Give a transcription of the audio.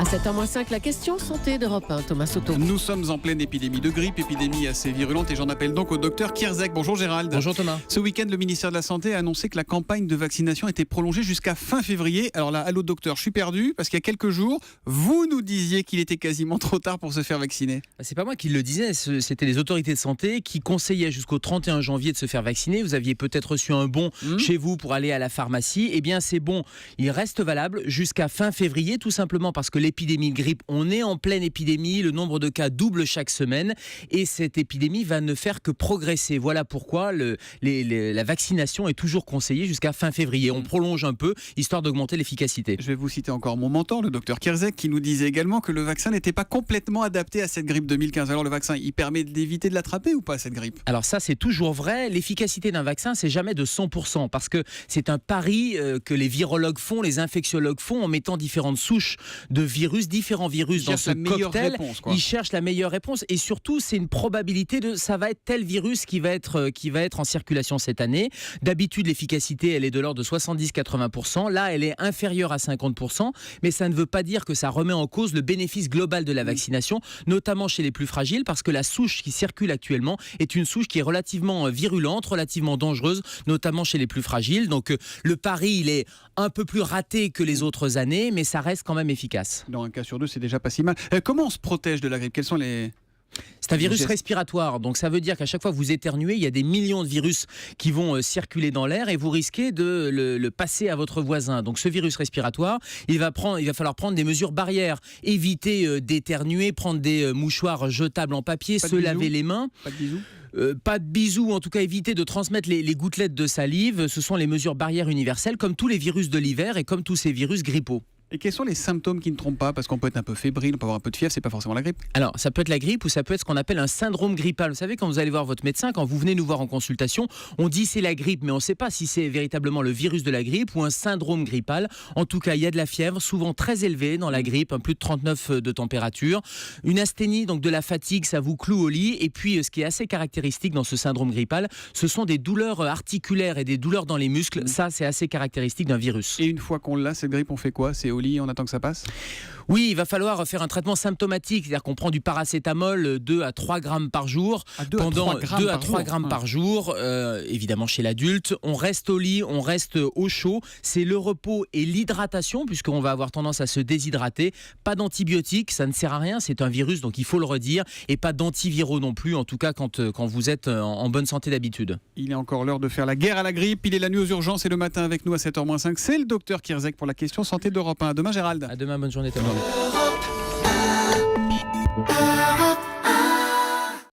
7h-5, la question santé d'Europe 1, Thomas Soto. Nous sommes en pleine épidémie de grippe, épidémie assez virulente, et j'en appelle donc au docteur Kierzek. Bonjour Gérald. Bonjour Thomas. Ce week-end, le ministère de la Santé a annoncé que la campagne de vaccination était prolongée jusqu'à fin février. Alors là, allô docteur, je suis perdu, parce qu'il y a quelques jours, vous nous disiez qu'il était quasiment trop tard pour se faire vacciner. C'est pas moi qui le disais, c'était les autorités de santé qui conseillaient jusqu'au 31 janvier de se faire vacciner. Vous aviez peut-être reçu un bon chez vous pour aller à la pharmacie. Eh bien c'est bon, il reste valable jusqu'à fin février, tout simplement parce que l'épidémie de grippe, on est en pleine épidémie, le nombre de cas double chaque semaine et cette épidémie va ne faire que progresser. Voilà pourquoi la vaccination est toujours conseillée jusqu'à fin février. On prolonge un peu, histoire d'augmenter l'efficacité. Je vais vous citer encore mon mentor, le docteur Kierzek, qui nous disait également que le vaccin n'était pas complètement adapté à cette grippe 2015. Alors le vaccin, il permet d'éviter de l'attraper ou pas, cette grippe ? Alors ça, c'est toujours vrai. L'efficacité d'un vaccin, c'est jamais de 100%, parce que c'est un pari que les virologues font, les infectiologues font, en mettant différentes souches de virus, différents virus dans ce cocktail. Ils cherchent la meilleure réponse, et surtout, c'est une probabilité de ça va être tel virus qui va être en circulation cette année. D'habitude, l'efficacité, elle est de l'ordre de 70-80%. Là, elle est inférieure à 50%, mais ça ne veut pas dire que ça remet en cause le bénéfice global de la vaccination, notamment chez les plus fragiles, parce que la souche qui circule actuellement est une souche qui est relativement virulente, relativement dangereuse, notamment chez les plus fragiles. Donc le pari, il est un peu plus raté que les autres années, mais ça reste quand même efficace. Dans un cas sur deux, c'est déjà pas si mal. Comment on se protège de la grippe ? Quels sont les... C'est un virus respiratoire, donc ça veut dire qu'à chaque fois que vous éternuez, il y a des millions de virus qui vont circuler dans l'air et vous risquez de le passer à votre voisin. Donc ce virus respiratoire, il va falloir prendre des mesures barrières, éviter d'éternuer, prendre des mouchoirs jetables en papier, se laver les mains. Pas de bisous ? Pas de bisous, en tout cas éviter de transmettre les gouttelettes de salive. Ce sont les mesures barrières universelles, comme tous les virus de l'hiver et comme tous ces virus grippaux. Et quels sont les symptômes qui ne trompent pas ? Parce qu'on peut être un peu fébrile, on peut avoir un peu de fièvre, c'est pas forcément la grippe. Alors, ça peut être la grippe ou ça peut être ce qu'on appelle un syndrome grippal. Vous savez, quand vous allez voir votre médecin, quand vous venez nous voir en consultation, on dit c'est la grippe, mais on ne sait pas si c'est véritablement le virus de la grippe ou un syndrome grippal. En tout cas, il y a de la fièvre, souvent très élevée dans la grippe, plus de 39 de température. Une asthénie, donc de la fatigue, ça vous cloue au lit. Et puis, ce qui est assez caractéristique dans ce syndrome grippal, ce sont des douleurs articulaires et des douleurs dans les muscles. Ça, c'est assez caractéristique d'un virus. Et une fois qu'on l'a, cette grippe, on fait quoi ? C'est au lit, on attend que ça passe ? Oui, il va falloir faire un traitement symptomatique, c'est-à-dire qu'on prend du paracétamol 2 à 3 grammes par jour, pendant 2 à 3 grammes par jour, évidemment chez l'adulte. On reste au lit, on reste au chaud. C'est le repos et l'hydratation, puisqu'on va avoir tendance à se déshydrater. Pas d'antibiotiques, ça ne sert à rien, c'est un virus, donc il faut le redire. Et pas d'antiviraux non plus, en tout cas quand vous êtes en bonne santé d'habitude. Il est encore l'heure de faire la guerre à la grippe. Il est la nuit aux urgences et le matin avec nous à 7h-5. C'est le docteur Kierzek pour la question santé d'Europe 1. À demain Gérald. À demain, bonne journée Thomas. Europe 1.